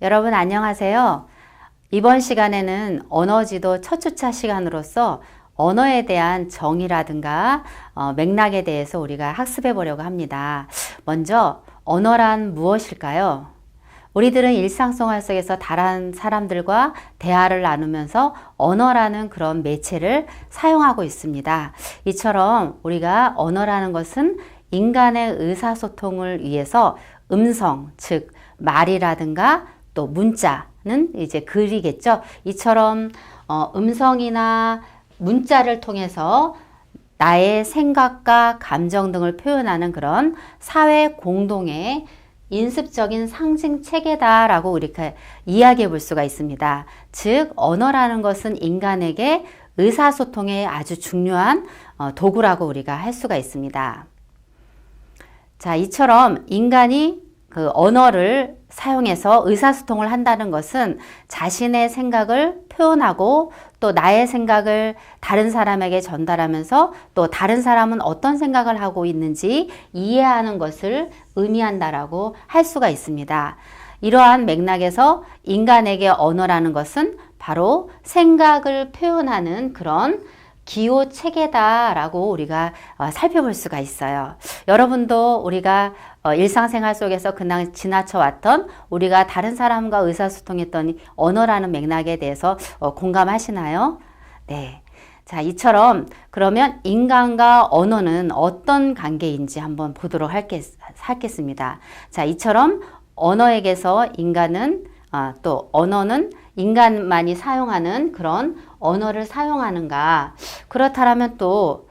여러분 안녕하세요. 이번 시간에는 언어지도 첫 주차 시간으로서 언어에 대한 정의라든가 맥락에 대해서 우리가 학습해 보려고 합니다. 먼저 언어란 무엇일까요? 우리들은 일상생활 속에서 다른 사람들과 대화를 나누면서 언어라는 그런 매체를 사용하고 있습니다. 이처럼 우리가 언어라는 것은 인간의 의사소통을 위해서 음성, 즉 말이라든가 또 문자는 이제 글이겠죠. 이처럼 음성이나 문자를 통해서 나의 생각과 감정 등을 표현하는 그런 사회 공동의 인습적인 상징 체계다라고 이렇게 이야기해 볼 수가 있습니다. 즉 언어라는 것은 인간에게 의사소통에 아주 중요한 도구라고 우리가 할 수가 있습니다. 자, 이처럼 인간이 그 언어를 사용해서 의사소통을 한다는 것은 자신의 생각을 표현하고 또 나의 생각을 다른 사람에게 전달하면서 또 다른 사람은 어떤 생각을 하고 있는지 이해하는 것을 의미한다라고 할 수가 있습니다. 이러한 맥락에서 인간에게 언어라는 것은 바로 생각을 표현하는 그런 기호 체계다라고 우리가 살펴볼 수가 있어요. 여러분도 우리가 일상생활 속에서 그냥 지나쳐왔던 우리가 다른 사람과 의사소통했던 언어라는 맥락에 대해서 공감하시나요? 네. 자, 이처럼 그러면 인간과 언어는 어떤 관계인지 한번 보도록 하겠습니다. 자, 이처럼 언어에게서 인간은 또 언어는 인간만이 사용하는 그런 언어를 사용하는가? 그렇다면 또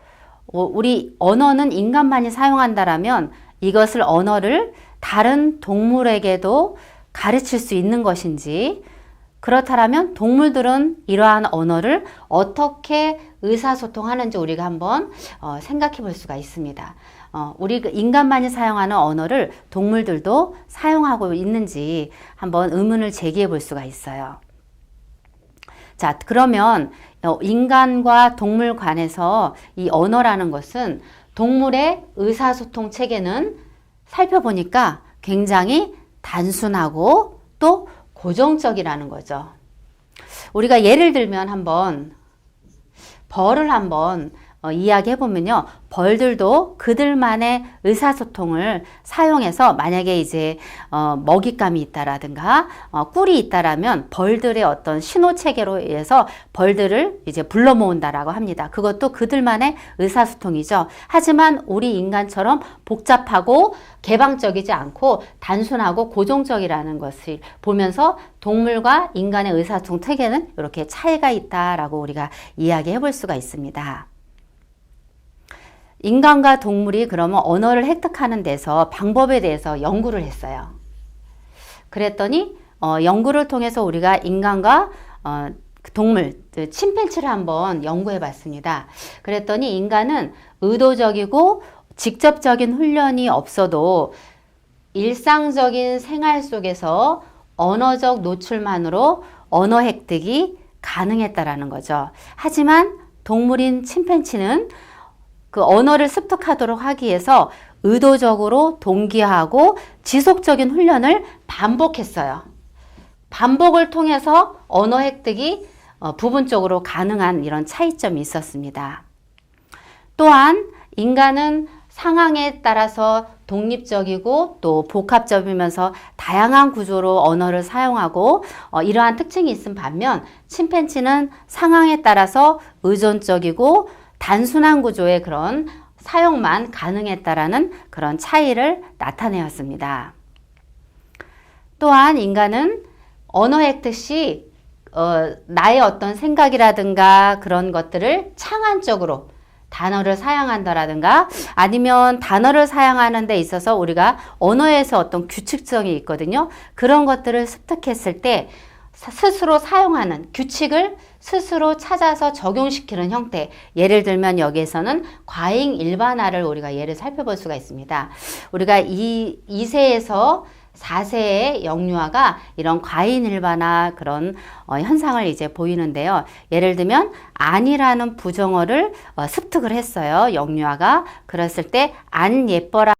우리 언어는 인간만이 사용한다라면 이것을 언어를 다른 동물에게도 가르칠 수 있는 것인지, 그렇다면 동물들은 이러한 언어를 어떻게 의사소통하는지 우리가 한번 생각해 볼 수가 있습니다. 우리 인간만이 사용하는 언어를 동물들도 사용하고 있는지 한번 의문을 제기해 볼 수가 있어요. 자, 그러면 인간과 동물 간에서 이 언어라는 것은 동물의 의사소통 체계는 살펴보니까 굉장히 단순하고 또 고정적이라는 거죠. 우리가 예를 들면 한번 벌을 한번 이야기해 보면요. 벌들도 그들만의 의사소통을 사용해서 만약에 이제 먹잇감이 있다라든가 꿀이 있다라면 벌들의 어떤 신호 체계로 의해서 벌들을 이제 불러 모은다라고 합니다. 그것도 그들만의 의사소통이죠. 하지만 우리 인간처럼 복잡하고 개방적이지 않고 단순하고 고정적이라는 것을 보면서 동물과 인간의 의사소통 체계는 이렇게 차이가 있다라고 우리가 이야기해 볼 수가 있습니다. 인간과 동물이 그러면 언어를 획득하는 데서 방법에 대해서 연구를 했어요. 그랬더니 연구를 통해서 우리가 인간과 동물, 침팬지를 한번 연구해 봤습니다. 그랬더니 인간은 의도적이고 직접적인 훈련이 없어도 일상적인 생활 속에서 언어적 노출만으로 언어 획득이 가능했다라는 거죠. 하지만 동물인 침팬지는 그 언어를 습득하도록 하기 위해서 의도적으로 동기화하고 지속적인 훈련을 반복했어요. 반복을 통해서 언어 획득이 부분적으로 가능한 이런 차이점이 있었습니다. 또한 인간은 상황에 따라서 독립적이고 또 복합적이면서 다양한 구조로 언어를 사용하고 이러한 특징이 있은 반면 침팬지는 상황에 따라서 의존적이고 단순한 구조의 그런 사용만 가능했다라는 그런 차이를 나타내었습니다. 또한 인간은 언어 획득 시 나의 어떤 생각이라든가 그런 것들을 창안적으로 단어를 사용한다라든가 아니면 단어를 사용하는 데 있어서 우리가 언어에서 어떤 규칙성이 있거든요. 그런 것들을 습득했을 때 스스로 사용하는 규칙을 스스로 찾아서 적용시키는 형태. 예를 들면 여기에서는 과잉 일반화를 우리가 예를 살펴볼 수가 있습니다. 우리가 2세에서 4세의 영유아가 이런 과잉 일반화 그런 현상을 이제 보이는데요. 예를 들면 아니라는 부정어를 습득을 했어요. 영유아가. 그랬을 때 안 예뻐라